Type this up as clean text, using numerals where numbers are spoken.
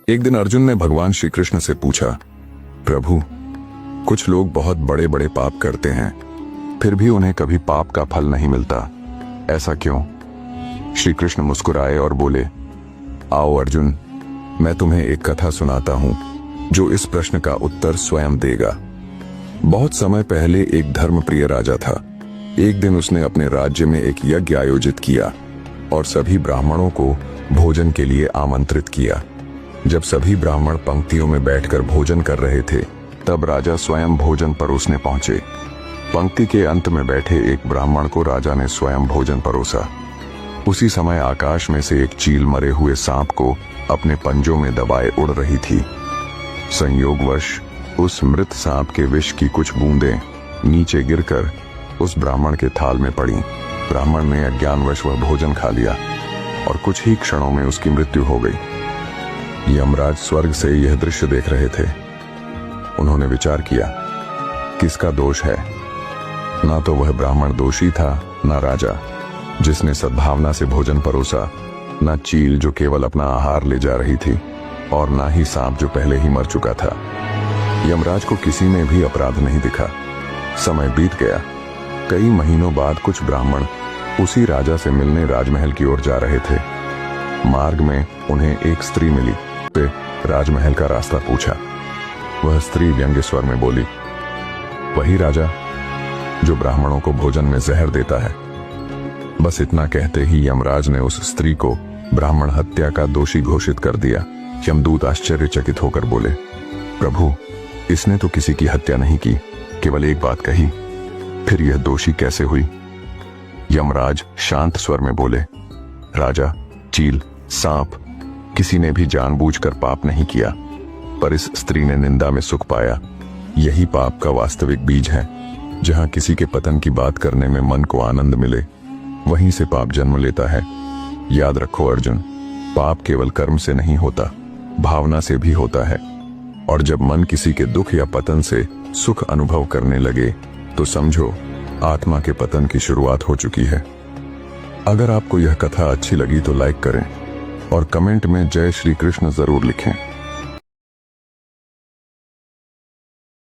एक दिन अर्जुन ने भगवान श्री कृष्ण से पूछा, प्रभु, कुछ लोग बहुत बड़े बड़े पाप करते हैं, फिर भी उन्हें कभी पाप का फल नहीं मिलता, ऐसा क्यों? श्री कृष्ण मुस्कुराए और बोले, आओ अर्जुन, मैं तुम्हें एक कथा सुनाता हूं जो इस प्रश्न का उत्तर स्वयं देगा। बहुत समय पहले एक धर्मप्रिय राजा था। एक दिन उसने अपने राज्य में एक यज्ञ आयोजित किया और सभी ब्राह्मणों को भोजन के लिए आमंत्रित किया। जब सभी ब्राह्मण पंक्तियों में बैठकर भोजन कर रहे थे, तब राजा स्वयं भोजन परोसने पहुंचे। पंक्ति के अंत में बैठे एक ब्राह्मण को राजा ने स्वयं भोजन परोसा। उसी समय आकाश में से एक चील मरे हुए सांप को अपने पंजों में दबाए उड़ रही थी। संयोगवश उस मृत सांप के विष की कुछ बूंदें नीचे गिरकर उस ब्राह्मण के थाल में पड़ी। ब्राह्मण ने अज्ञानवश वह भोजन खा लिया और कुछ ही क्षणों में उसकी मृत्यु हो गई। यमराज स्वर्ग से यह दृश्य देख रहे थे। उन्होंने विचार किया, किसका दोष है? ना तो वह ब्राह्मण दोषी था, ना राजा जिसने सद्भावना से भोजन परोसा, ना चील जो केवल अपना आहार ले जा रही थी, और ना ही सांप जो पहले ही मर चुका था। यमराज को किसी में भी अपराध नहीं दिखा। समय बीत गया। कई महीनों बाद कुछ ब्राह्मण उसी राजा से मिलने राजमहल की ओर जा रहे थे। मार्ग में उन्हें एक स्त्री मिली। वे राजमहल का रास्ता पूछा। वह स्त्री व्यंग्य स्वर में बोली, वही राजा जो ब्राह्मणों को भोजन में जहर देता है। बस इतना कहते ही यमराज ने उस स्त्री को ब्राह्मण हत्या का दोषी घोषित कर दिया। यमदूत आश्चर्यचकित होकर बोले, प्रभु, इसने तो किसी की हत्या नहीं की, केवल एक बात कही, फिर यह दोषी कैसे हुई? यमराज शांत स्वर में बोले, राजा, चील, सांप किसी ने भी जानबूझकर पाप नहीं किया, पर इस स्त्री ने निंदा में सुख पाया। यही पाप का वास्तविक बीज है। जहां किसी के पतन की बात करने में मन को आनंद मिले, वहीं से पाप जन्म लेता है। याद रखो अर्जुन, पाप केवल कर्म से नहीं होता, भावना से भी होता है। और जब मन किसी के दुख या पतन से सुख अनुभव करने लगे, तो समझो आत्मा के पतन की शुरुआत हो चुकी है। अगर आपको यह कथा अच्छी लगी तो लाइक करें और कमेंट में जय श्री कृष्ण जरूर लिखें।